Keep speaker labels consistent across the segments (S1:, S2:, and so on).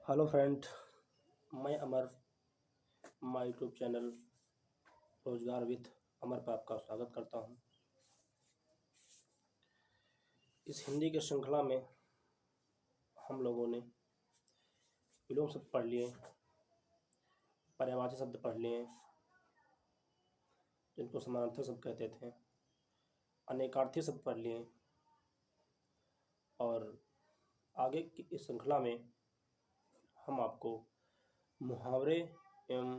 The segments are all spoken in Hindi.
S1: हेलो फ्रेंड, मैं अमर माय यूट्यूब चैनल रोजगार विद अमर पर आपका स्वागत करता हूं। इस हिंदी के श्रृंखला में हम लोगों ने विलोम शब्द पढ़ लिए, पर्यायवाची शब्द पढ़ लिए जिनको समानार्थक शब्द कहते थे, अनेकार्थी शब्द पढ़ लिए और आगे की इस श्रृंखला में हम आपको मुहावरे एवं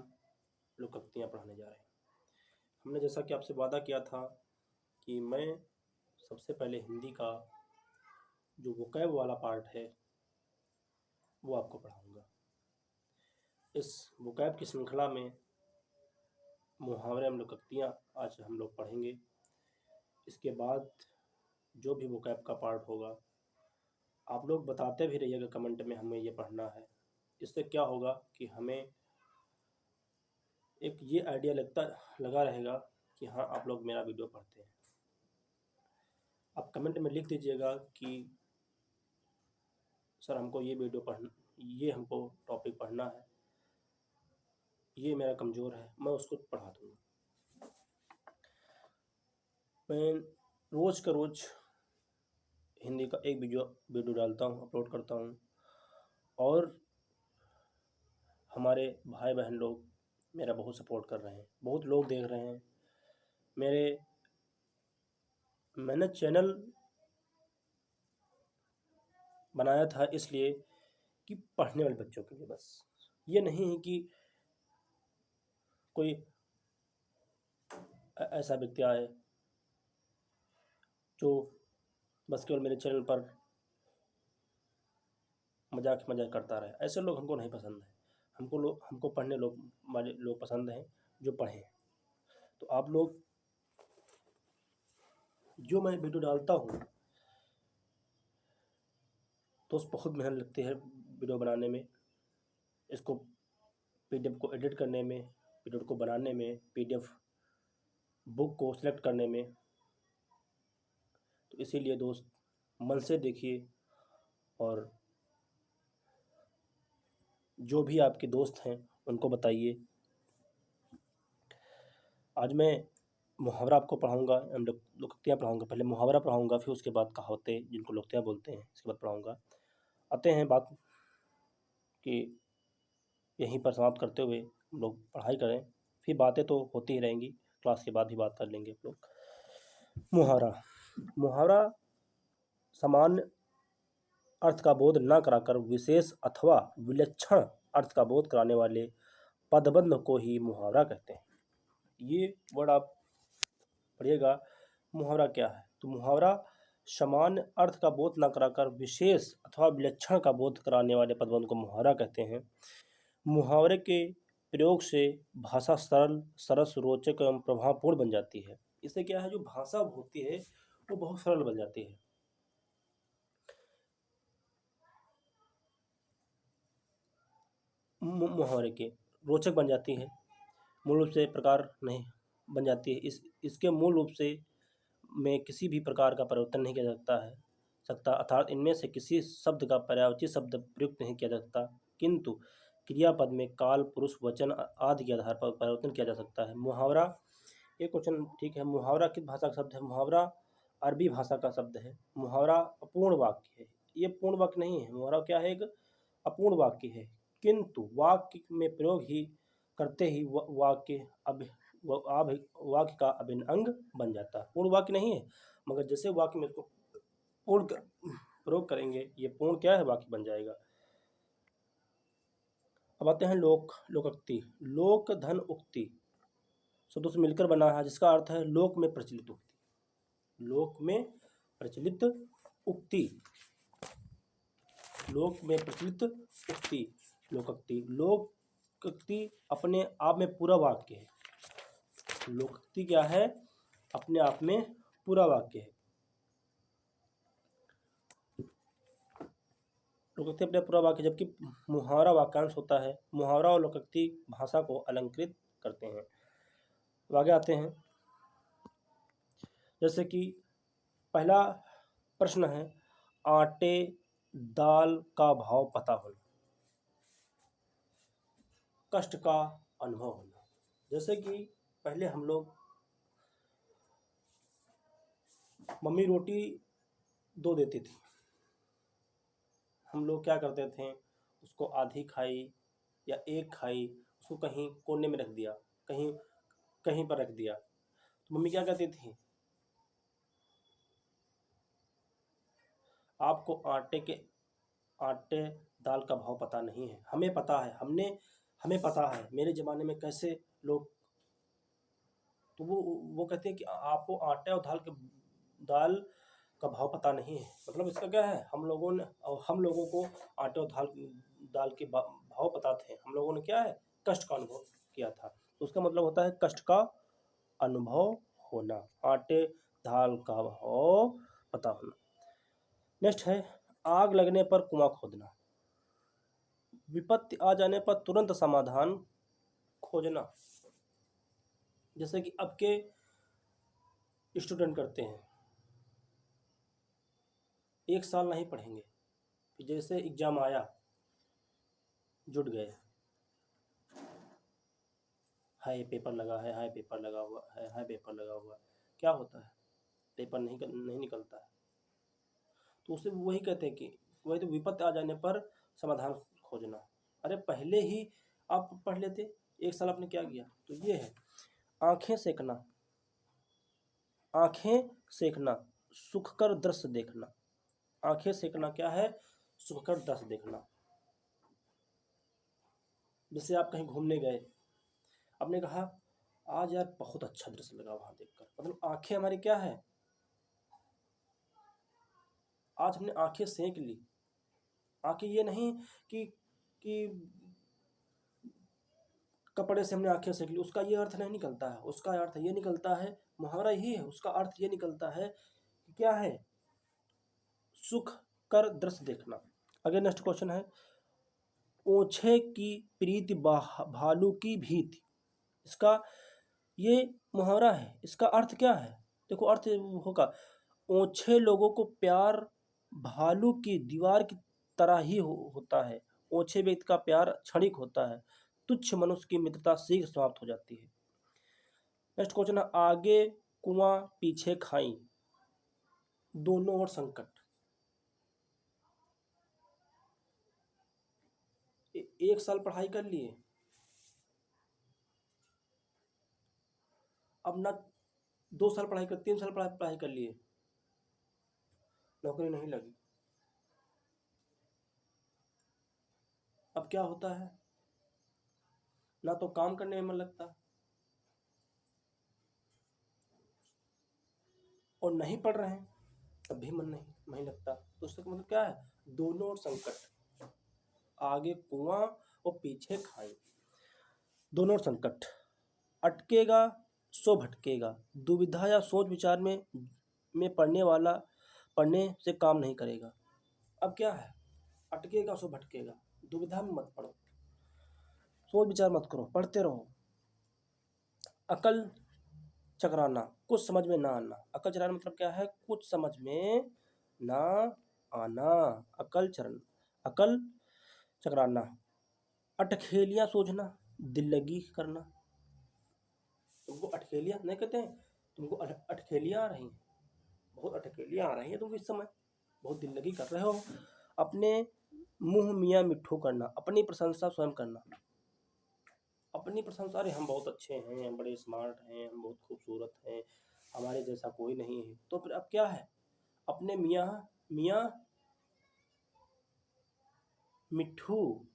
S1: लोकोक्तियाँ पढ़ाने जा रहे हैं। हमने जैसा कि आपसे वादा किया था कि मैं सबसे पहले हिंदी का जो वोकैब वाला पार्ट है वो आपको पढ़ाऊंगा। इस वोकैब की श्रृंखला में मुहावरे एवं लोकोक्तियाँ आज हम लोग पढ़ेंगे। इसके बाद जो भी वोकैब का पार्ट होगा आप लोग बताते भी रहिएगा कमेंट में हमें ये पढ़ना है। इससे क्या होगा कि हमें एक ये आइडिया लगा रहेगा कि हाँ, आप लोग मेरा वीडियो पढ़ते हैं। आप कमेंट में लिख दीजिएगा कि सर हमको ये हमको टॉपिक पढ़ना है, ये मेरा कमज़ोर है, मैं उसको पढ़ा दूँगा। मैं रोज़ का रोज़ हिंदी का एक वीडियो डालता हूँ, अपलोड करता हूँ और हमारे भाई बहन लोग मेरा बहुत सपोर्ट कर रहे हैं, बहुत लोग देख रहे हैं। मैंने चैनल बनाया था इसलिए कि पढ़ने वाले बच्चों के लिए, बस ये नहीं है कि कोई ऐसा व्यक्ति आए जो बस केवल मेरे चैनल पर मजाक करता रहे। ऐसे लोग हमको नहीं पसंद है। हमको पढ़ने वाले लोग पसंद हैं जो पढ़ें। तो आप लोग जो मैं वीडियो डालता हूँ तो उस बहुत मेहनत लगती है वीडियो बनाने में, इसको पीडीएफ को एडिट करने में, पीडीएफ को बनाने में, पीडीएफ बुक को सिलेक्ट करने में। तो इसीलिए दोस्त मन से देखिए और जो भी आपके दोस्त हैं उनको बताइए। आज मैं मुहावरा आपको पढ़ाऊँगा, लोकोक्तियाँ पढ़ाऊँगा। पहले मुहावरा पढ़ाऊँगा, फिर उसके बाद कहावतें जिनको लोकोक्तियाँ बोलते हैं, इसके बाद पढ़ाऊँगा। आते हैं बात कि यहीं पर समाप्त करते हुए हम लोग पढ़ाई करें, फिर बातें तो होती ही रहेंगी, क्लास के बाद भी बात कर लेंगे आप लोग। मुहावरा सामान्य अर्थ का बोध न कराकर विशेष अथवा विलक्षण अर्थ का बोध कराने वाले पदबंध को ही मुहावरा कहते हैं। ये वर्ड आप पढ़िएगा, मुहावरा क्या है। तो मुहावरा सामान्य अर्थ का बोध न कराकर विशेष अथवा विलक्षण का बोध कराने वाले पदबंध को मुहावरा कहते हैं। मुहावरे के प्रयोग से भाषा सरल, सरस, रोचक एवं प्रभावपूर्ण बन जाती है। इससे क्या है, जो भाषा होती है वो बहुत सरल बन जाती है। मुहावरे के रोचक बन जाती है, मूल रूप से प्रकार नहीं बन जाती है। इसके मूल रूप से में किसी भी प्रकार का परिवर्तन नहीं किया सकता अर्थात इनमें से किसी शब्द का पर्यायवाची शब्द प्रयुक्त नहीं किया जा सकता, किंतु क्रियापद में काल, पुरुष, वचन आदि के आधार पर परिवर्तन किया जा सकता है। मुहावरा, एक क्वेश्चन ठीक है, मुहावरा किस भाषा का शब्द है? मुहावरा अरबी भाषा का शब्द है। मुहावरा अपूर्ण वाक्य है, ये पूर्ण वाक्य नहीं है। मुहावरा क्या है? एक अपूर्ण वाक्य है, किंतु वाक्य में प्रयोग ही करते ही वाक्य का अभिन्न अंग बन जाता है। पूर्ण वाक्य नहीं है, मगर जैसे वाक्य में इसको पूर्ण प्रयोग करेंगे, ये पूर्ण क्या है, वाक्य बन जाएगा। अब आते हैं लोकोक्ति। लोक धन उक्ति शब्दों से मिलकर बना है, जिसका अर्थ है लोक में प्रचलित उक्ति। लोक में प्रचलित उक्ति, लोक में प्रचलित उक्ति लोकोक्ति। लोकोक्ति अपने आप में पूरा वाक्य है। लोकोक्ति क्या है? अपने आप में पूरा वाक्य है। लोकोक्ति अपने पूरा वाक्य, जबकि मुहावरा वाक्यांश होता है। मुहावरा और लोकोक्ति भाषा को अलंकृत करते हैं। तो आगे आते हैं, जैसे कि पहला प्रश्न है, आटे दाल का भाव पता होना। कष्ट का अनुभव होना। जैसे कि पहले हम लोग, मम्मी रोटी दो देती थी, हम लोग क्या करते थे, उसको आधी खाई या एक खाई, उसको कहीं कोने में रख दिया, कहीं कहीं पर रख दिया, तो मम्मी क्या कहती थी, आपको आटे दाल का भाव पता नहीं है। हमें पता है, हमें पता है मेरे ज़माने में कैसे लोग, तो वो कहते हैं कि आपको आटे और दाल का भाव पता नहीं है। मतलब इसका क्या है, हम लोगों को आटे और दाल के भाव पता थे। हम लोगों ने क्या है, कष्ट का अनुभव किया था। तो उसका मतलब होता है कष्ट का अनुभव होना, आटे दाल का भाव पता होना। नेक्स्ट है आग लगने पर कुआं खोदना, विपत्ति आ जाने पर तुरंत समाधान खोजना। जैसे कि अब के स्टूडेंट करते हैं, एक साल नहीं पढ़ेंगे, फिर जैसे एग्जाम आया जुट गए, हाय पेपर लगा है, हाय पेपर लगा हुआ है, हाय पेपर लगा हुआ है, क्या होता है, पेपर नहीं निकलता है। तो उससे वही कहते हैं कि वही तो, विपत्ति आ जाने पर समाधान खोजना। अरे पहले ही आप पढ़ लेते, एक साल आपने क्या किया। तो ये है आंखें सेकना, आंखें सेकना, सुखकर दृश्य देखना। आंखें सेकना क्या है, सुखकर दृश्य देखना। जैसे आप कहीं घूमने गए, आपने कहा आज यार बहुत अच्छा दृश्य लगा वहां देखकर, मतलब आंखें हमारी क्या है, आज हमने आंखें सेक ली। आंखें ये नहीं कि कपड़े से हमने आंखें सेक ली, उसका ये अर्थ नहीं निकलता है। उसका अर्थ ये निकलता है, मुहावरा यही है, उसका अर्थ ये निकलता है कि क्या है, सुख कर दृश्य देखना। अगले नेक्स्ट क्वेश्चन है ओछे की प्रीति भालू की भीति। इसका ये मुहावरा है, इसका अर्थ क्या है, देखो अर्थ होगा, ओछे लोगों को प्यार भालू की दीवार की तरह ही होता है। ओछे व्यक्ति का प्यार क्षणिक होता है, तुच्छ मनुष्य की मित्रता शीघ्र समाप्त हो जाती है। नेक्स्ट क्वेश्चन है आगे कुआं पीछे खाई, दोनों ओर संकट। एक साल पढ़ाई कर लिए, अब ना 2 साल पढ़ाई कर, 3 साल पढ़ाई कर लिए, नौकरी नहीं लगी। अब क्या होता है, ना तो काम करने में मन लगता, और नहीं पढ़ रहे हैं तब भी मन नहीं लगता। तो उसका मतलब क्या है, दोनों ओर संकट, आगे कुआं और पीछे खाई, दोनों ओर संकट। अटकेगा सो भटकेगा, दुविधा या सोच विचार में पढ़ने से काम नहीं करेगा। अब क्या है, अटकेगा सो भटकेगा, दुविधा में मत पढ़ो, सोच विचार मत करो, पढ़ते रहो। अकल चकराना, कुछ समझ में ना आना। अकल चकराना मतलब क्या है, कुछ समझ में ना आना, अकल चकराना। अटखेलियां सूझना, दिल लगी करना। तुमको अटखेलियां नहीं कहते हैं, तुमको अटखेलियां आ रही हैं, बहुत अटखेलियां आ रही हैं तुमको इस समय, बहुत दिल लगी कर रहे हो। अपने मुंह मियाँ मिट्ठू करना, अपनी प्रशंसा स्वयं करना। अपनी प्रशंसा, अरे हम बहुत अच्छे हैं, हम बड़े स्मार्ट हैं, हम बहुत खूबसूरत हैं, हमारे जैसा कोई नहीं है। तो फिर अब क्या है, अपने मियाँ मिट्ठू,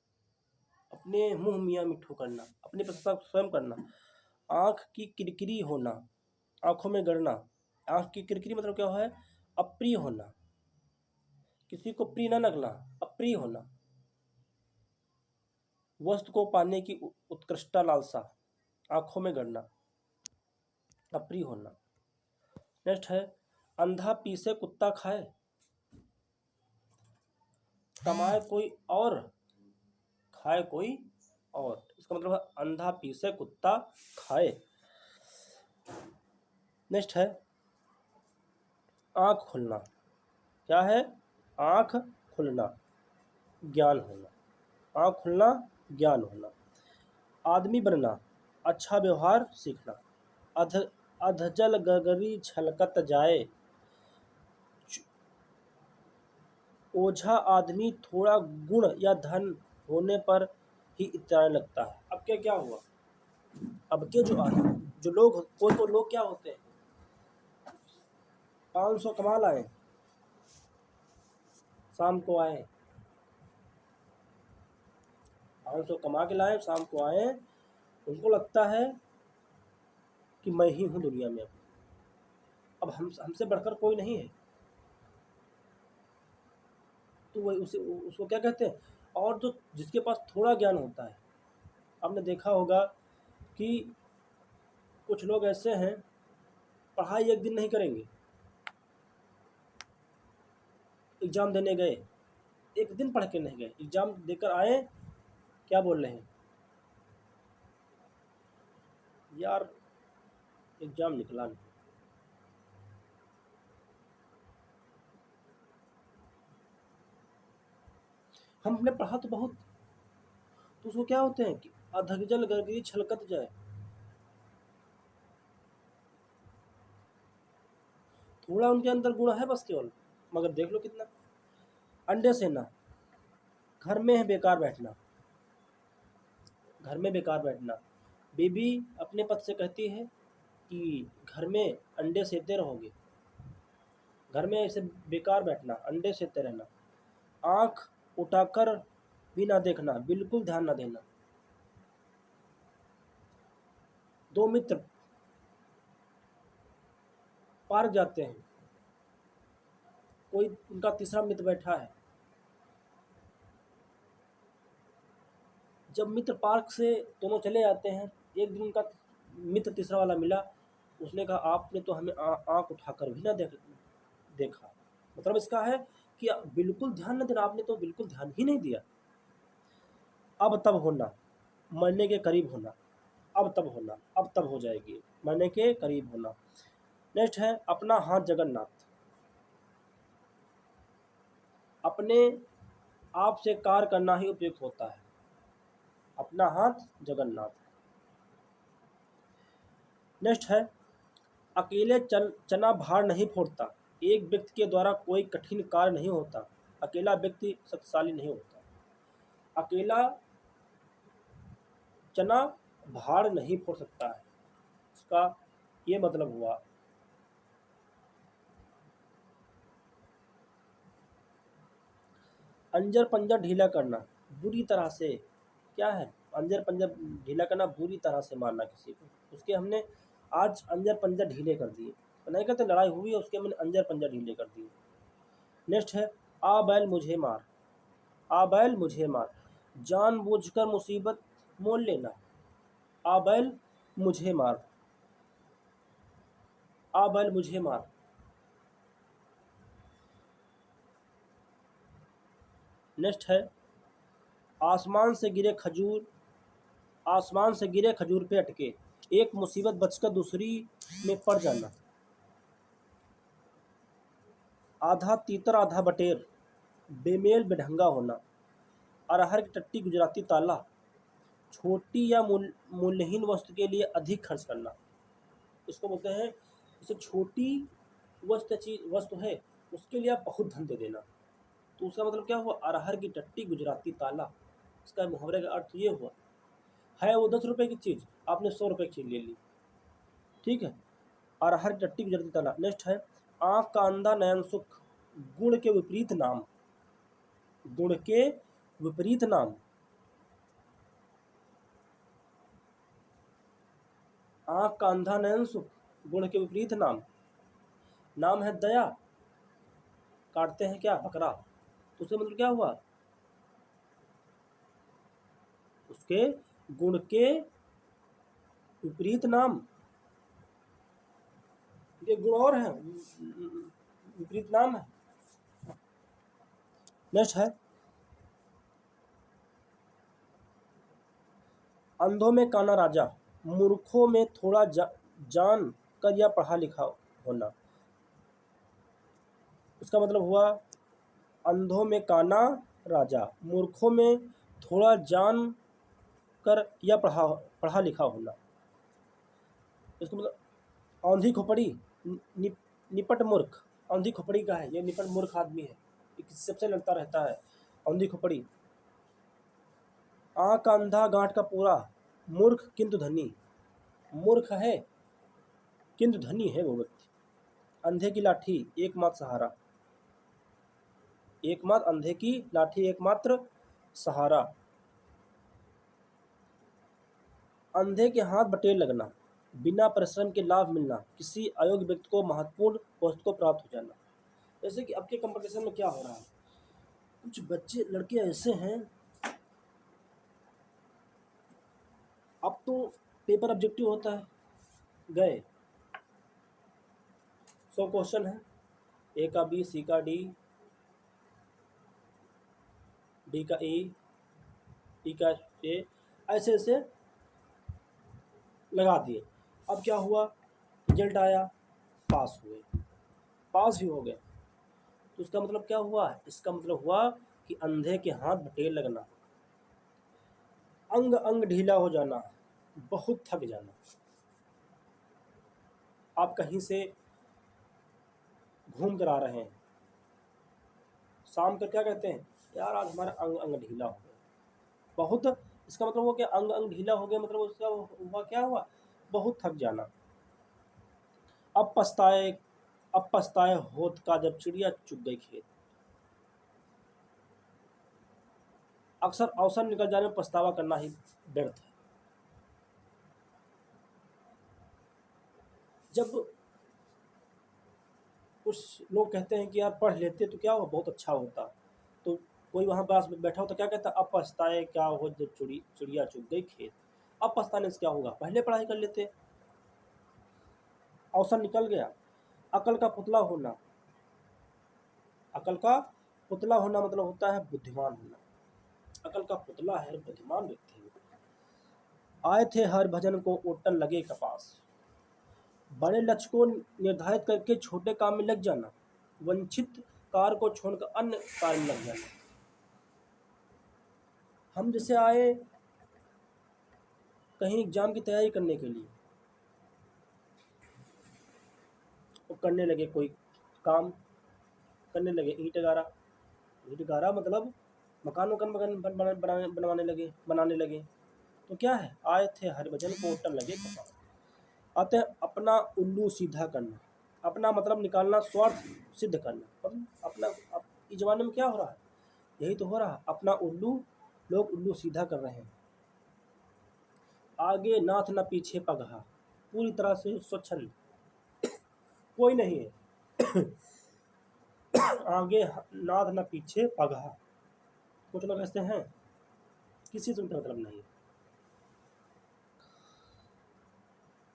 S1: अपने मुंह मियाँ मिट्ठू करना, अपनी प्रशंसा स्वयं करना। आँख की किरकिरी होना, आँखों में गड़ना। आँख की किरकिरी मतलब क्या है, अप्रिय होना, किसी को प्रिय न लगना, अप्रिय होना। वस्तु को पाने की उत्कृष्टता लालसा, आँखों में गड़ना, अप्रिय होना। नेक्स्ट है अंधा पीसे कुत्ता खाए, कमाए कोई और खाए कोई और। इसका मतलब है अंधा पीसे कुत्ता खाए। नेक्स्ट है आँख खुलना, क्या है, आँख खुलना, ज्ञान होना, आँख खुलना ज्ञान होना। आदमी बनना, अच्छा व्यवहार सीखना। अध अधजल गगरी छलकत जाए, ओझा आदमी थोड़ा गुण या धन होने पर ही इतराने लगता है। अब क्या क्या हुआ, अब के जो लोग, कोई लोग क्या होते हैं, 500 कमा लाए, शाम को आए, 500 कमा के लाए, शाम को आए, उनको लगता है कि मैं ही हूँ दुनिया में, अब हमसे बढ़कर कोई नहीं है। तो वही उसको क्या कहते हैं। और जो जिसके पास थोड़ा ज्ञान होता है, आपने देखा होगा कि कुछ लोग ऐसे हैं, पढ़ाई एक दिन नहीं करेंगे, एग्ज़ाम देने गए, एक दिन पढ़ के नहीं गए, एग्ज़ाम देकर आए, क्या बोल रहे हैं, यार एग्ज़ाम निकला नहीं। हमने पढ़ा तो बहुत, तो उसको क्या होते हैं कि अधजल गगरी छलकत जाए, थोड़ा उनके अंदर गुण है बस केवल, मगर देख लो कितना। अंडे सेना, घर में है बेकार बैठना, घर में बेकार बैठना। बीबी अपने पति से कहती है कि घर में अंडे सेते रहोगे, घर में ऐसे बेकार बैठना, अंडे सेते रहना। आँख उठाकर भी ना देखना, बिल्कुल ध्यान ना देना। दो मित्र पार्क जाते हैं, कोई उनका तीसरा मित्र बैठा है। जब मित्र पार्क से दोनों चले जाते हैं, एक दिन उनका मित्र तीसरा वाला मिला, उसने कहा आपने तो हमें आँख उठाकर भी ना देखा। मतलब इसका है कि बिल्कुल ध्यान न देना, आपने तो बिल्कुल ध्यान ही नहीं दिया। अब तब होना, मरने के करीब होना, अब तब होना, अब तब हो जाएगी, मरने के करीब होना। नेक्स्ट है अपना हाथ जगन्नाथ, अपने आप से कार्य करना ही उपयुक्त होता है, अपना हाथ जगन्नाथ। नेक्स्ट है अकेले चना भार नहीं फोड़ता, एक व्यक्ति के द्वारा कोई कठिन कार्य नहीं होता, अकेला व्यक्ति शक्तिशाली नहीं होता। अकेला चना भार नहीं फोड़ सकता है, इसका ये मतलब हुआ। अंजर पंजर ढीला करना, बुरी तरह से, क्या है अंजर पंजर ढीला करना, बुरी तरह से मारना किसी को, उसके हमने आज अंजर पंजर ढीले कर दिए, तो नहीं कहते लड़ाई हुई है उसके हमने अंजर पंजर ढीले कर दिए। नेक्स्ट है आ बैल मुझे मार, आ बैल मुझे मार, जानबूझकर मुसीबत मोल लेना, आ बैल मुझे मार, आ बैल मुझे मार। नेक्स्ट है आसमान से गिरे खजूर, आसमान से गिरे खजूर पे अटके, एक मुसीबत बचकर दूसरी में पड़ जाना। आधा तीतर आधा बटेर, बेमेल बेढंगा होना। अरहर की टट्टी गुजराती ताला, छोटी या मूल्यहीन वस्तु के लिए अधिक खर्च करना। इसको बोलते हैं जैसे छोटी वस्तु है उसके लिए आप बहुत धन दे देना, तो उसका मतलब क्या हुआ, अरहर की टट्टी गुजराती ताला, इसका मुहावरे का अर्थ ये हुआ। है वो 10 रुपए की चीज़, आपने 100 रुपए की चीज़ ले ली, ठीक है। अरहर की टट्टी गुजराती ताला। नेक्स्ट है आँख का अंधा नयन सुख, गुण के विपरीत नाम, गुण के विपरीत नाम। आँख का अंधा नयन सुख, गुण के विपरीत नाम। नाम है दया, काटते हैं क्या बकरा, तो उसका मतलब क्या हुआ, उसके गुण के विपरीत नाम, ये गुण और है, विपरीत नाम है। नेक्स्ट है अंधों में काना राजा, मूर्खों में थोड़ा जान कर या पढ़ा लिखा होना। इसका मतलब हुआ अंधों में काना राजा, मूर्खों में थोड़ा जान कर या पढ़ा लिखा होना। इसको मतलब औंधी खोपड़ी, निपट मूर्ख। औंधी खोपड़ी का है, ये निपट मूर्ख आदमी है, ये किसी सबसे लड़ता रहता है, औंधी खोपड़ी। आँख का अंधा गांठ का पूरा, मूर्ख किंतु धनी। मूर्ख है किंतु धनी है वो व्यक्ति। अंधे की लाठी एकमात्र सहारा, एकमात्र अंधे की लाठी एकमात्र सहारा। अंधे के हाथ बटेर लगना, बिना परिश्रम के लाभ मिलना, किसी अयोग्य व्यक्ति को महत्वपूर्ण पोस्ट को प्राप्त हो जाना। जैसे कि अब के कंपटीशन में क्या हो रहा है, कुछ बच्चे लड़के ऐसे हैं, अब तो पेपर ऑब्जेक्टिव होता है, गए 100 क्वेश्चन है, ए का बी, सी का डी, डी का ई का ए, ऐसे ऐसे लगा दिए। अब क्या हुआ, रिजल्ट आया, पास हुए, पास भी हो गए। तो इसका मतलब क्या हुआ, इसका मतलब हुआ कि अंधे के हाथ बटेर लगना, अंग अंग ढीला हो जाना, बहुत थक जाना। आप कहीं से घूम कर आ रहे हैं, शाम को क्या कहते हैं, यार आज हमारा अंग अंग ढीला हो गया, बहुत, इसका मतलब वो क्या, अंग अंग ढीला हो गया, मतलब उसका हुआ क्या हुआ, बहुत थक जाना। अब पछताए होत का जब चिड़िया चुग गई खेत। अक्सर अवसर निकल जाने में पछतावा करना ही व्यर्थ है। जब कुछ लोग कहते हैं कि यार पढ़ लेते तो क्या हो, बहुत अच्छा होता, तो कोई वहाँ पास में बैठा हो तो क्या कहता, अब पछताए क्या हो जब चिड़िया चुग गई खेत। अब पछताने से क्या होगा, पहले पढ़ाई कर लेते, अवसर निकल गया। अकल का पुतला होना, अकल का पुतला होना मतलब होता है बुद्धिमान होना। अकल का पुतला है, बुद्धिमान व्यक्ति है। आए थे हर भजन को ओटन लगे कपास, बड़े लक्ष्य को निर्धारित करके छोटे काम में लग जाना, वंचित कार्य को छोड़कर अन्य कार्य में लग जाना। हम जैसे आए कहीं एग्जाम की तैयारी करने के लिए, वो करने लगे कोई काम, करने लगे ईंट गारा मतलब मकान बनाने लगे। तो क्या है, आए थे हरिभजन को ओटन लगे कपास। आते अपना उल्लू सीधा करना, अपना मतलब निकालना, स्वार्थ सिद्ध करना, मतलब अपना इस जमाने में क्या हो रहा है, यही तो हो रहा है, अपना उल्लू, लोग उल्लू सीधा कर रहे हैं। आगे नाथ न पीछे पगहा, पूरी तरह से स्वच्छंद, कोई नहीं है आगे नाथ न पीछे पगहा। कुछ लोग ऐसे हैं, किसी से उनका मतलब नहीं है।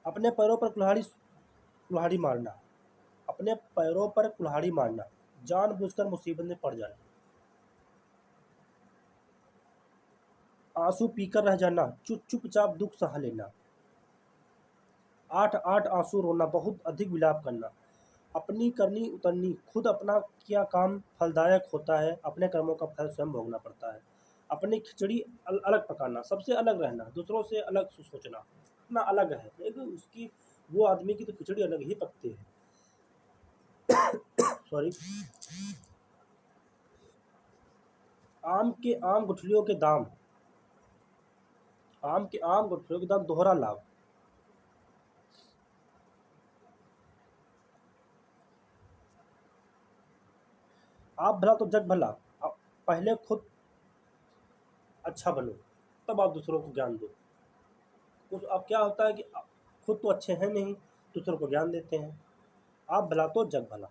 S1: अपने पैरों पर कुल्हाड़ी मारना, अपने पैरों पर कुल्हाड़ी मारना, जानबूझकर मुसीबत में पड़ जाना, आंसू पीकर रह जाना, चुपचाप दुख सहा लेना, 8 आंसू रोना, बहुत अधिक विलाप करना, अपनी करनी उतरनी, खुद अपना किया काम फलदायक होता है, अपने कर्मों का फल स्वयं भोगना पड़ता है। अपनी खिचड़ी अलग पकाना, सबसे अलग रहना, दूसरों से अलग सोचना, अपना अलग है, लेकिन उसकी, वो आदमी की तो खिचड़ी अलग ही पकती है। सॉरी। आम गुठलियों के दाम, आम गुठलियों के दाम दोहरा लाभ। आप भला तो जग भला, आप पहले खुद अच्छा बनो, तब आप दूसरों को ज्ञान दो। कुछ अब क्या होता है कि खुद तो अच्छे हैं नहीं, दूसरों को ज्ञान देते हैं। आप भला तो जग भला।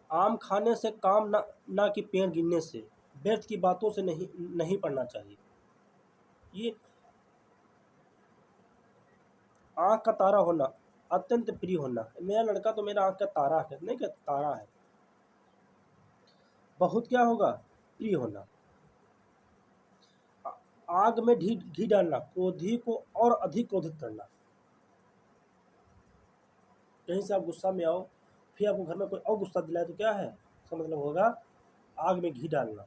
S1: आम खाने से काम ना कि पेड़ गिनने से, व्यर्थ की बातों से नहीं पढ़ना चाहिए। ये आँख का तारा होना, अत्यंत प्रिय होना, मेरा लड़का तो मेरा आँख का तारा है, नहीं कहता तारा है। बहुत क्या होगा, प्रिय होना। आग में घी डालना, क्रोधी को और अधिक क्रोधित करना। कहीं से आप गुस्सा में आओ, फिर आपको घर में कोई और गुस्सा दिलाए तो क्या है, इसका मतलब होगा आग में घी डालना।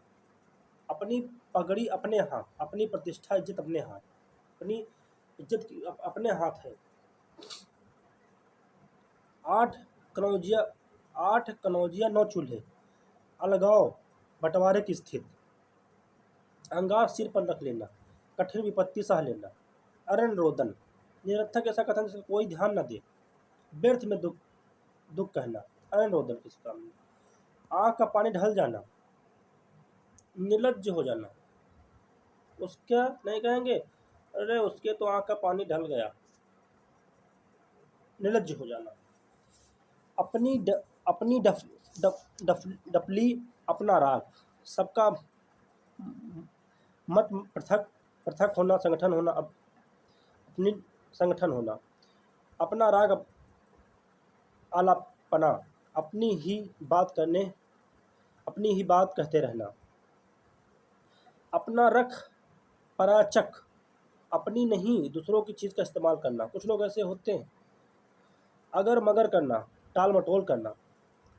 S1: अपनी पगड़ी अपने हाथ, अपनी प्रतिष्ठा इज्जत अपने हाथ, अपनी इज्जत अपने हाथ है। 8 कनौजिया 8 कनौजिया 9 चूल्हे, अलगाव बंटवारे की स्थिति, अंगार सिर पर रख लेना, कठिन विपत्ति सह लेना, अरण रोदन, निरर्थक ऐसा कथन जिसका कोई ध्यान न दे, व्यर्थ में दुख दुख कहना, अरण रोदन किसी काम में, आँख का पानी ढल जाना, निर्लज्ज हो जाना, उसका नहीं कहेंगे अरे उसके तो आँख का पानी ढल गया, निर्लज्ज हो जाना, अपनी डफली अपना राग, सबका मत पृथक पृथक होना, संगठन होना, अपनी संगठन होना, अपना राग आलापना, अपनी ही बात कहते रहना, अपना रख पराचक, अपनी नहीं दूसरों की चीज़ का इस्तेमाल करना। कुछ लोग ऐसे होते हैं, अगर मगर करना, टाल मटोल करना,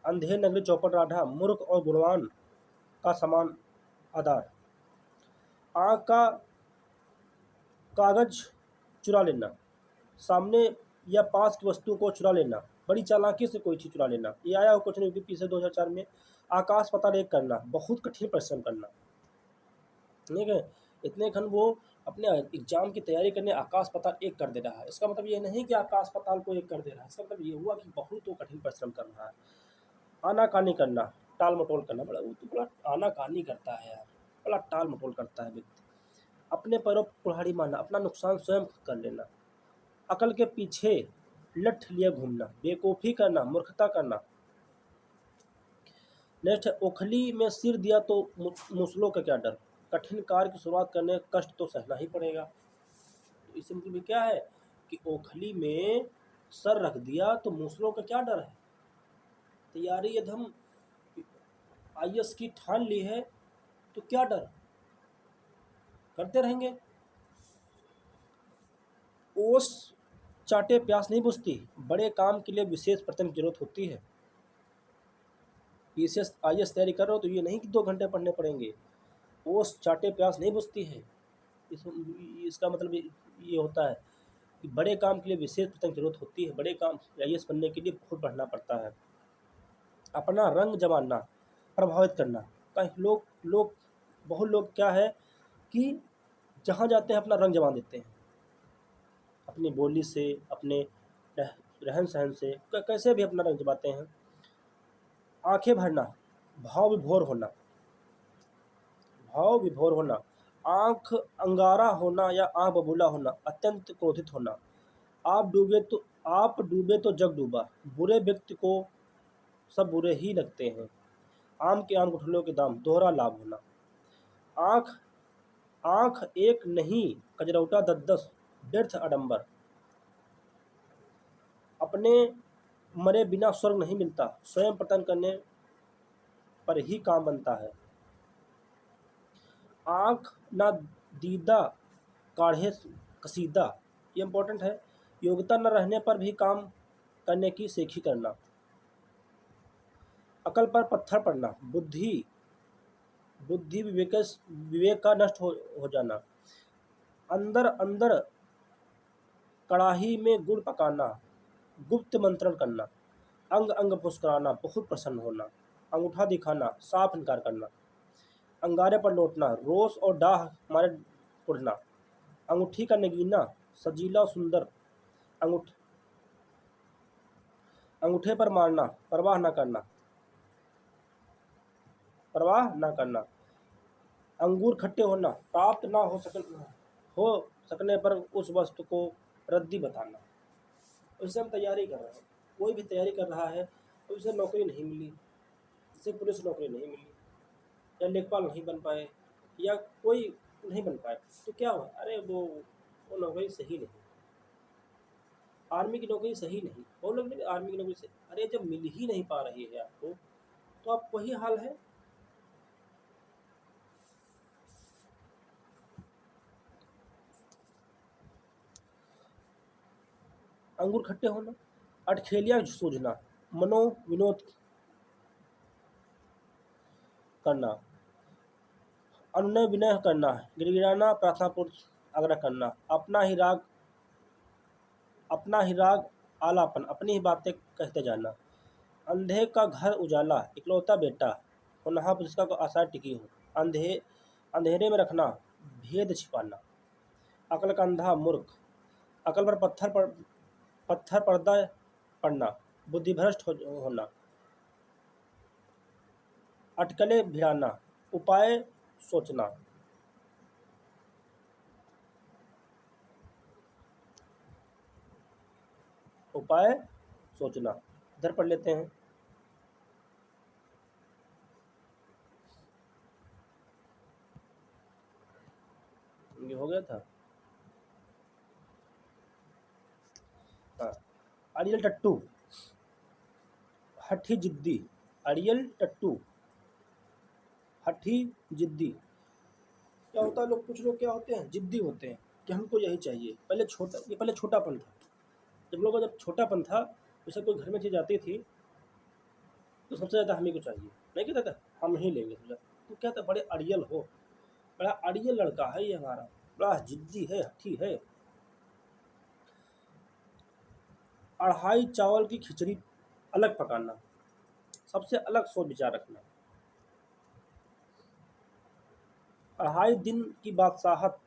S1: अंधेर नगरी चौपट राढ़ा, मूर्ख और गुणवान का समान आधार, आँख का कागज चुरा लेना, सामने या पास की वस्तु को चुरा लेना, बड़ी चालाकी से कोई चीज़ चुरा लेना। ये आया हो क्वेश्चन यूपीएससी से 2004 में। आकाश पताल एक करना, बहुत कठिन परिश्रम करना, ठीक है। इतने खन वो अपने एग्जाम की तैयारी करने आकाश पताल एक कर दे रहा है। इसका मतलब ये नहीं कि आकाश पताल को एक कर दे रहा है, इसका मतलब ये हुआ कि बहुत वो कठिन परिश्रम कर रहा है। आनाकानी करना, टाल मटोल करना, बड़ा वो तो बड़ा आनाकानी करता है यार, बड़ा टाल मटोल करता है व्यक्ति। अपने पैरों पर कुल्हाड़ी मारना, अपना नुकसान स्वयं कर लेना, अकल के पीछे लठ लिए घूमना, बेवकूफ़ी करना, मूर्खता करना। नेक्स्ट है, ओखली में सिर दिया तो मूसलों का क्या डर, कठिन कार्य की शुरुआत करने कष्ट तो सहना ही पड़ेगा। तो इससे मतलब क्या है कि ओखली में सर रख दिया तो मूसलों का क्या डर है। तैयारी यदि हम आईएएस की ठान ली है तो क्या डर, करते रहेंगे। ओस चाटे प्यास नहीं बुझती, बड़े काम के लिए विशेष प्रयत्न की जरूरत होती है। पीसीएस आईएएस तैयारी कर रहे हो तो ये नहीं कि 2 घंटे पढ़ने पड़ेंगे। ओस चाटे प्यास नहीं बुझती है, इसका मतलब ये होता है कि बड़े काम के लिए विशेष प्रयत्न की जरूरत होती है। बड़े काम आईएएस बनने के लिए बहुत पढ़ना पड़ता है। अपना रंग जमाना, प्रभावित करना, कई बहुत लोग क्या है कि जहाँ जाते हैं अपना रंग जमा देते हैं, अपनी बोली से, अपने रहन सहन से, कैसे भी अपना रंग जमाते हैं। आंखें भरना, भाव विभोर होना, आंख अंगारा होना या आंख बबूला होना, अत्यंत क्रोधित होना, आप डूबे तो जग डूबा, बुरे व्यक्ति को सब बुरे ही लगते हैं, आम के आम गुठलियों के दाम, दोहरा लाभ होना, आंख एक नहीं कजरौटा 10-10, व्यर्थ आडंबर, अपने मरे बिना स्वर्ग नहीं मिलता, स्वयं पतन करने पर ही काम बनता है, आंख ना दीदा काढ़े कसीदा, ये इम्पोर्टेंट है, योग्यता न रहने पर भी काम करने की सेखी करना, अकल पर पत्थर पड़ना, बुद्धि विवेक का नष्ट हो जाना, अंदर अंदर कड़ाही में गुड़ पकाना, गुप्त मंत्रण करना, अंग अंग फुसकराना, बहुत प्रसन्न होना, अंगूठा दिखाना, साफ इनकार करना, अंगारे पर लौटना, रोष और डाह मारे उड़ना, अंगूठी का नगीना, सजीला सुंदर, अंगूठे पर मारना, परवाह ना करना, अंगूर खट्टे होना, प्राप्त ना हो सकने पर उस वस्तु को रद्दी बताना। उससे हम तैयारी कर रहे हैं, कोई भी तैयारी कर रहा है तो उसे नौकरी नहीं मिली, उसे पुलिस नौकरी नहीं मिली, या लेखपाल नहीं बन पाए, या कोई नहीं बन पाए, तो क्या हुआ, अरे वो नौकरी सही नहीं, आर्मी की नौकरी सही नहीं, वो लोग नहीं आर्मी की नौकरी से, अरे जब मिल ही नहीं पा रही है आपको तो आप वही हाल है। अंगूर खट्टे होना, अटखेलियाँ सूझना, मनोविनोद करना, अनुनय विनय करना, गिड़गिड़ाना, प्रार्थनापूर्वक आग्रह करना, अपना ही राग आलापन, अपनी ही बातें कहते जाना, अंधे का घर उजाला, इकलौता बेटा, होनहार जिसका को आशा टिकी हो, अंधेरे में रखना, भेद छिपाना, अकल का अंधा मूर्ख, अकल पर पत्थर पर्दा पड़ना, बुद्धिभ्रष्ट होना, अटकलें भिड़ाना, उपाय सोचना। उपाय सोचना इधर पढ़ लेते हैं। ये हो गया था। हाँ, अड़ियल टट्टू, हठी जिद्दी, अड़ियल टट्टू, हठी जिद्दी। क्या होता है, कुछ लोग क्या होते हैं, जिद्दी होते हैं कि हमको यही चाहिए। पहले छोटापन था, जब छोटापन था, जैसे कोई घर में चीज़ आती थी तो सबसे ज़्यादा हमें को चाहिए, नहीं कहता था हम ही लेंगे सोचा, तो क्या था, बड़े अड़ियल हो, बड़ा अड़ियल लड़का है ये हमारा, बड़ा जिद्दी है, हठी है। अढ़ाई चावल की खिचड़ी अलग पकाना, सबसे अलग सोच विचार रखना। अढ़ाई दिन की बादशाहत,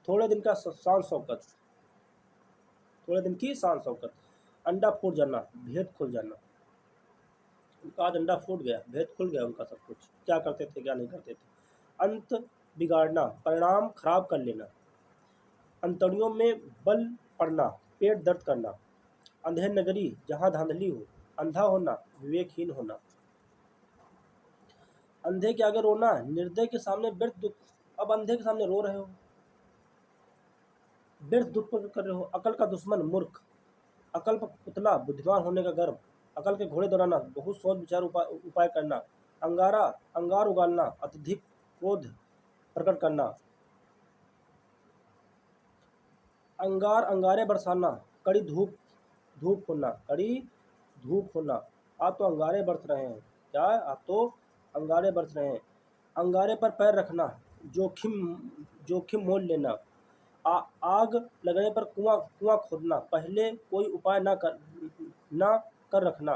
S1: थोड़े दिन का शान शौकत, थोड़े दिन की शान शौकत। अंडा फूट जाना, भेद खुल जाना, उनका आज अंडा फूट गया, भेद खुल गया उनका, सब कुछ क्या करते थे क्या नहीं करते थे। अंत बिगाड़ना, परिणाम खराब कर लेना, अंतड़ियों में बल पड़ना, पेट दर्द करना, अंधेर नगरी जहाँ धांधली हो, अंधा होना, विवेकहीन होना, अंधे के आगे रोना, निर्दय के सामने व्यर्थ दुख। अब अंधे के सामने रो रहे हो, व्यर्थ दुख कर रहे हो। अकल का दुश्मन मूर्ख, अकल पर पुतला, बुद्धिमान होने का गर्व, अकल के घोड़े दौड़ाना, बहुत सोच विचार उपाय करना, अंगार उगालना, अत्यधिक क्रोध प्रकट करना, अंगारे बरसाना, कड़ी धूप होना। आप तो अंगारे बरस रहे हैं, क्या आप तो अंगारे बरस रहे हैं। अंगारे पर पैर रखना, जोखिम मोल लेना, आग लगने पर कुआं खोदना, पहले कोई उपाय ना कर रखना,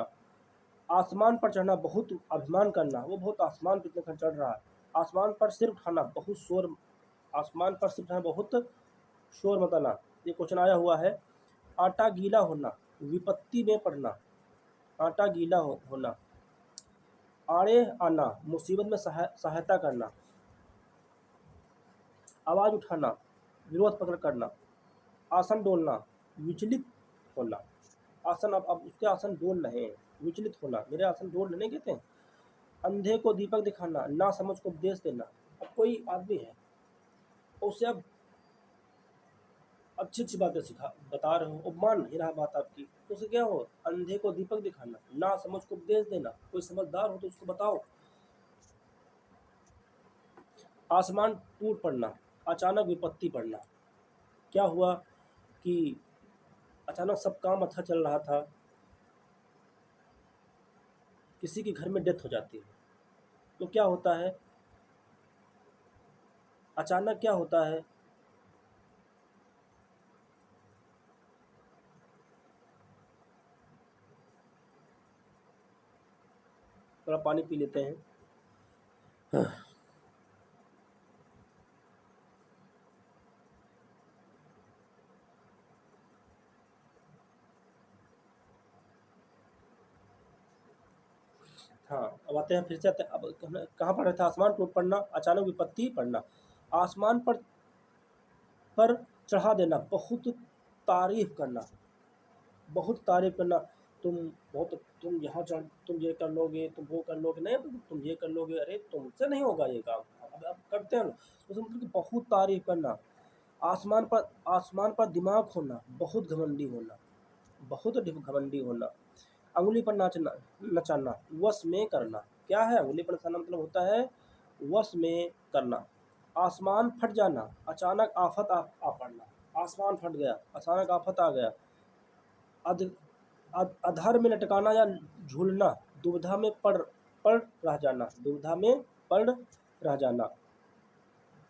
S1: आसमान पर चढ़ना, बहुत अभिमान करना, वो बहुत आसमान पे इतने चढ़ रहा है। आसमान पर सिर उठाना, आसमान पर सिर उठाना, बहुत शोर मचाना। ये क्वेश्चन आया हुआ है। आटा गीला होना, विपत्ति में पड़ना, आटा गीला होना, आड़े आना, मुसीबत में सहायता करना, आवाज उठाना, विरोध प्रकट करना, आसन डोलना, विचलित होना। आसन अब उसके आसन डोल रहे हैं, विचलित होना, मेरे आसन डोल नहीं कहते हैं। अंधे को दीपक दिखाना, ना समझ को उपदेश देना। अब कोई आदमी है, उसे अब अच्छी बातें बता रहे हो, अब मान नहीं रहा बात आपकी, तो उसे क्या हो, अंधे को दीपक दिखाना, ना समझ को उपदेश देना। कोई समझदार हो तो उसको बताओ। आसमान टूट पड़ना, अचानक विपत्ति पड़ना। क्या हुआ कि अचानक सब काम अच्छा चल रहा था, किसी के घर में डेथ हो जाती है, तो क्या होता है, अचानक क्या होता है, थोड़ा पानी पी लेते हैं। हाँ, अब आते हैं फिर से अब कहाँ पढ़ रहे थे, आसमान टूट पड़ना, अचानक विपत्ति पड़ना, आसमान पर चढ़ा देना, बहुत तारीफ करना, तुम यहाँ चढ़, तुम ये कर लोगे, तुम वो कर लोगे, नहीं तुम ये कर लोगे, अरे तुमसे नहीं होगा ये काम, अब करते हैं तो मतलब कि बहुत तारीफ करना। आसमान पर दिमाग होना, बहुत घमंडी होना, अंगुली पर नचाना, वश में करना। क्या है अंगुली पर नचाना, मतलब होता है वश में करना। आसमान फट जाना, अचानक आफत आ पड़ना, आसमान फट गया, अचानक आफत आ गया। अधर में लटकाना या झूलना, दुविधा में पड़ रह जाना,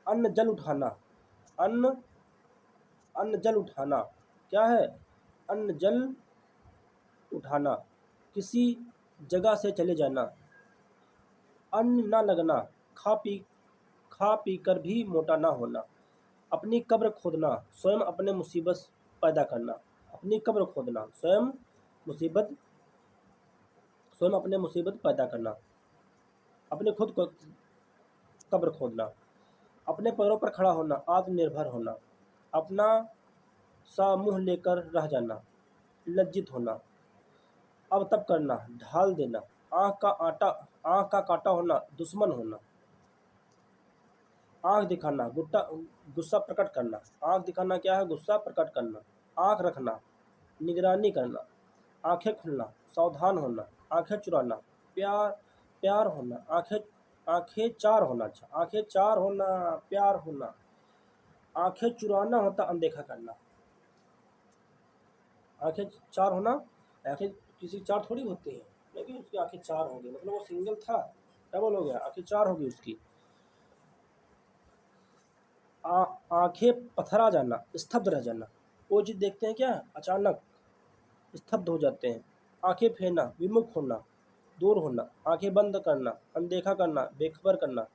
S1: अन्न जल उठाना, अन्न अन्न जल उठाना क्या है? अन्न जल उठाना, किसी जगह से चले जाना, अन्न ना लगना, खा पी कर भी मोटा ना होना, अपनी कब्र खोदना, स्वयं अपने मुसीबत पैदा करना, अपनी कब्र खोदना, स्वयं अपने मुसीबत पैदा करना, अपने खुद को कब्र खोदना, अपने पैरों पर खड़ा होना, आत्मनिर्भर होना, अपना सा मुंह लेकर रह जाना, लज्जित होना, अब तब करना, ढाल देना, आँख का काटा होना, दुश्मन होना, आँख दिखाना, गुस्सा प्रकट करना, आँख दिखाना क्या है? गुस्सा प्रकट करना, आँख रखना, निगरानी करना, आँखें खुलना, सावधान होना, आँखें चुराना, प्यार होना, आँखें चार होना, अच्छा आँखें चार होना, प्यार होना, आँखें चुराना होता अनदेखा करना, आँखें चार होना, आँखें किसी चार थोड़ी होती हैं, लेकिन उसकी आँखें चार होंगी, मतलब वो सिंगल था, डबल हो गया, आँखें चार होगी उसकी। आँखें पथरा जाना, स्तब्ध रह जाना, वो चीज़ देखते हैं क्या अचानक स्तब्ध हो जाते हैं। आंखें फेरना, विमुख होना, दूर होना, आंखें बंद करना, अनदेखा करना, बेखबर करना,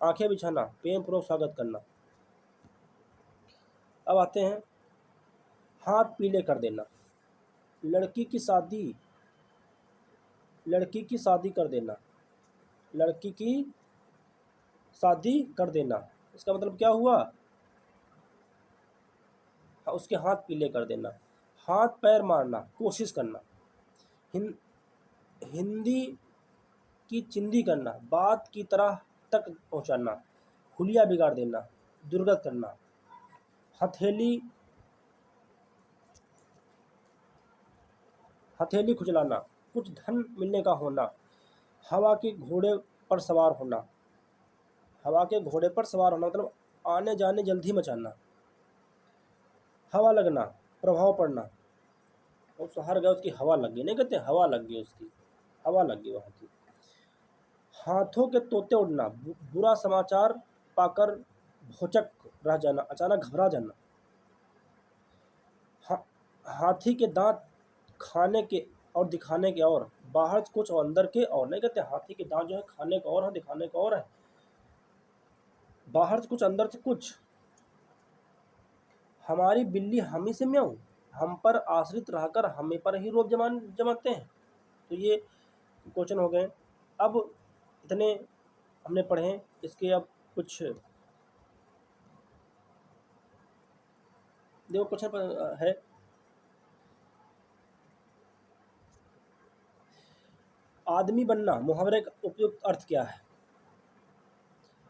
S1: आंखें बिछाना, प्रेम पूर्वक स्वागत करना। अब आते हैं हाथ पीले कर देना, लड़की की शादी कर देना, लड़की की शादी कर देना, इसका मतलब क्या हुआ? उसके हाथ पीले कर देना, हाथ पैर मारना, कोशिश करना, हिंदी की चिंदी करना, बात की तरह तक पहुंचाना, हुलिया बिगाड़ देना, दुर्गत करना, हथेली खुजलाना, कुछ धन मिलने का होना, हवा के घोड़े पर सवार होना, हवा के घोड़े पर सवार होना मतलब आने जाने जल्दी मचाना, हवा लगना, प्रभाव पड़ना, वो हार गया उसकी हवा लग गई, नहीं कहते हवा लग गई उसकी, हवा लग गई वहाँ की। हाथों के तोते उड़ना, बुरा समाचार पाकर भौचक रह जाना, अचानक घबरा जाना, हाथी के दांत खाने के और दिखाने के और, बाहर कुछ और अंदर के और, नहीं कहते हाथी के दांत जो है खाने का और है, दिखाने का और है, बाहर से कुछ अंदर से कुछ। हमारी बिल्ली हम ही से म्याऊं, हम पर आश्रित रहकर हमें पर ही रोब जमाते हैं। तो ये क्वेश्चन हो गए। अब इतने हमने पढ़े, इसके अब कुछ देखो क्वेश्चन है, आदमी बनना मुहावरे का उपयुक्त अर्थ क्या है?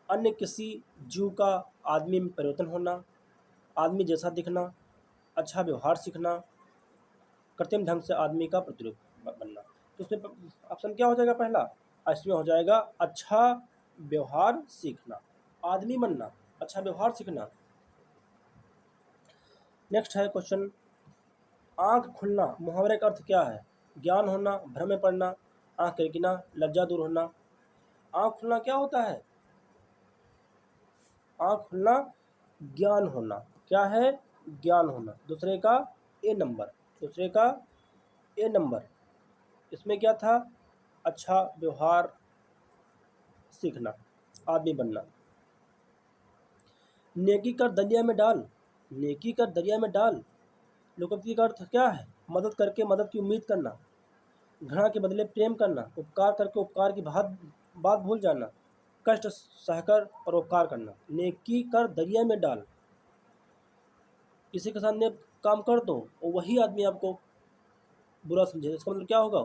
S1: अन्य किसी जीव का आदमी में परिवर्तन होना, आदमी जैसा दिखना, अच्छा व्यवहार सीखना, कृत्रिम ढंग से आदमी का प्रतिरूप बनना। तो उसमें ऑप्शन क्या हो जाएगा पहला? इसमें हो जाएगा अच्छा व्यवहार सीखना, आदमी बनना, अच्छा व्यवहार सीखना। नेक्स्ट है क्वेश्चन, आंख खुलना मुहावरे का अर्थ क्या है? ज्ञान होना, भ्रम में पड़ना, आंख किरकिना, लज्जा दूर होना। आंख खुलना क्या होता है? आंख खुलना ज्ञान होना, क्या है? ज्ञान होना, दूसरे का ए नंबर, इसमें क्या था? अच्छा व्यवहार सीखना, आदमी बनना। नेकी कर दरिया में डाल, लोकोक्ति का अर्थ क्या है? मदद करके मदद की उम्मीद करना, घृणा के बदले प्रेम करना, उपकार करके उपकार की बात भूल जाना, कष्ट सहकर परोपकार करना। नेकी कर दरिया में डाल, किसी के सामने काम कर दो और वही आदमी आपको बुरा समझे, इसका मतलब क्या होगा?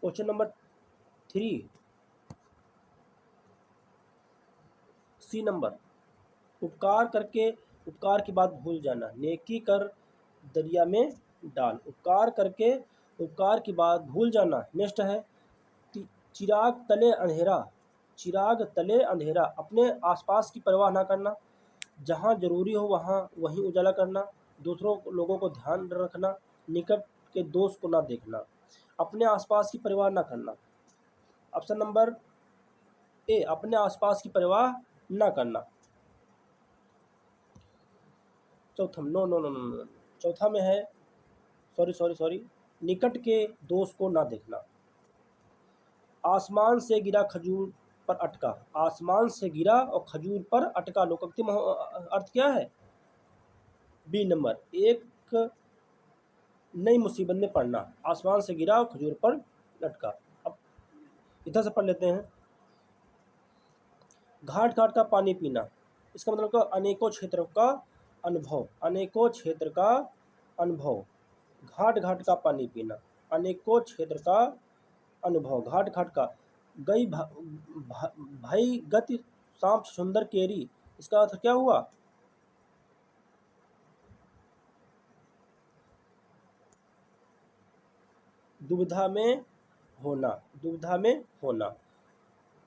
S1: क्वेश्चन नंबर 3 सी नंबर, उपकार करके उपकार की बात भूल जाना, नेकी कर दरिया में डाल, उपकार करके उपकार की बात भूल जाना। नेक्स्ट है चिराग तले अंधेरा, अपने आसपास की परवाह ना करना, जहाँ जरूरी हो वहाँ वहीं उजाला करना, दूसरों लोगों को ध्यान रखना, निकट के दोस्त को ना देखना, अपने आसपास की परवाह ना करना। ऑप्शन नंबर ए, अपने आसपास की परवाह ना करना। चौथा, no no no no no, चौथा में है, सॉरी, निकट के दोष को ना देखना। आसमान से गिरा खजूर पर अटका, आसमान से गिरा और खजूर पर अटका, लोकोक्ति अर्थ क्या है? बी नंबर, एक नई मुसीबत में पड़ना, आसमान से गिरा और खजूर पर लटका। अब इधर से पढ़ लेते हैं। घाट घाट का पानी पीना, इसका मतलब का अनेकों क्षेत्र का अनुभव, अनेकों क्षेत्र का अनुभव। घाट घाट का पानी पीना, अनेकों क्षेत्र का अनुभव, घाट घाट का। गई भाई गति शाम सुंदर केरी, इसका अर्थ क्या हुआ? दुविधा में होना, दुविधा में होना।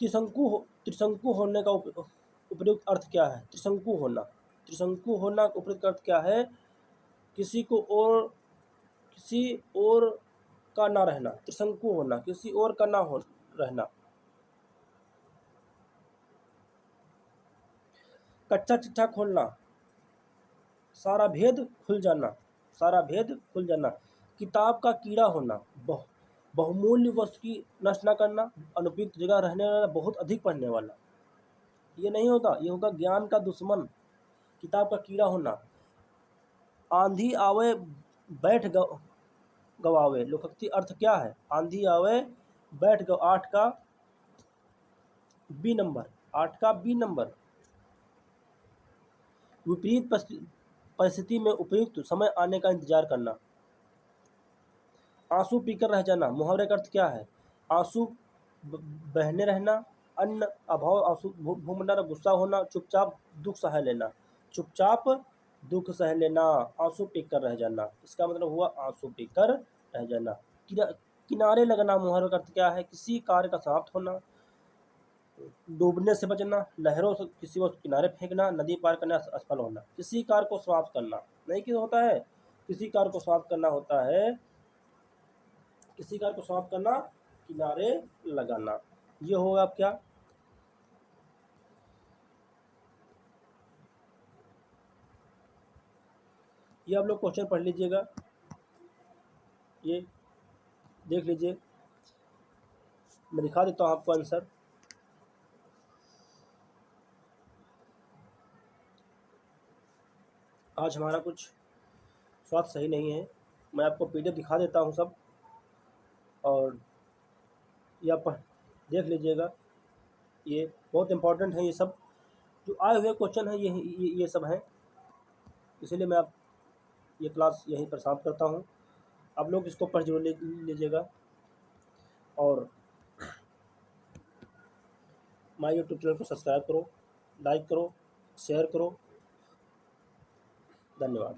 S1: त्रिशंकु होने का उपयुक्त अर्थ क्या है? त्रिशंकु होना, त्रिशंकु होना उपयुक्त अर्थ क्या है? किसी और का ना रहना, त्रिशंकु होना, किसी और का ना हो रहना। कच्चा चिट्ठा खोलना, सारा भेद खुल जाना, सारा भेद खुल जाना। किताब का कीड़ा होना, बहुमूल्य वस्तु की नष्ट ना करना, अनुपयुक्त जगह रहने वाला, बहुत अधिक पढ़ने वाला। ये नहीं होता, ये होगा ज्ञान का दुश्मन। किताब का कीड़ा होना। आंधी आवे बैठ गवावे, लोकोक्ति अर्थ क्या है? आंधी आवे बैठ गो, 8 का बी नंबर, 8 का बी नंबर। विपरीत परिस्थिति में उपयुक्त समय आने का इंतजार करना। आंसू पीकर रह जाना, मुहावरे का अर्थ क्या है? आंसू बहने रहना, अन्न अभाव, आंसू भूमंडल, गुस्सा होना, चुपचाप दुख सह लेना, चुपचाप दुख सह लेना, आंसू पीकर रह जाना, इसका मतलब हुआ आंसू पीकर रह जाना। किनारे लगना, मुहावरे का अर्थ क्या है? किसी कार्य का समाप्त होना, डूबने से बचना, लहरों से किसी को किनारे फेंकना, नदी पार करना, असफल होना। किसी कार्य को समाप्त करना नहीं कि होता है, किसी कार्य को समाप्त करना होता है, किसी कार्य को समाप्त करना, किनारे लगाना। ये होगा क्या? ये आप लोग क्वेश्चन पढ़ लीजिएगा, ये देख लीजिए, मैं दिखा देता हूँ आपको आंसर। आज हमारा कुछ स्वास्थ्य सही नहीं है, मैं आपको पीडीएफ दिखा देता हूँ सब, और ये आप देख लीजिएगा। ये बहुत इंपॉर्टेंट है, ये सब जो आए हुए क्वेश्चन हैं ये सब हैं, इसीलिए मैं आप ये क्लास यहीं पर समाप्त करता हूँ। आप लोग इसको पढ़ जरूर लीजिएगा, और माय यूट्यूब चैनल को सब्सक्राइब करो, लाइक करो, शेयर करो। धन्यवाद।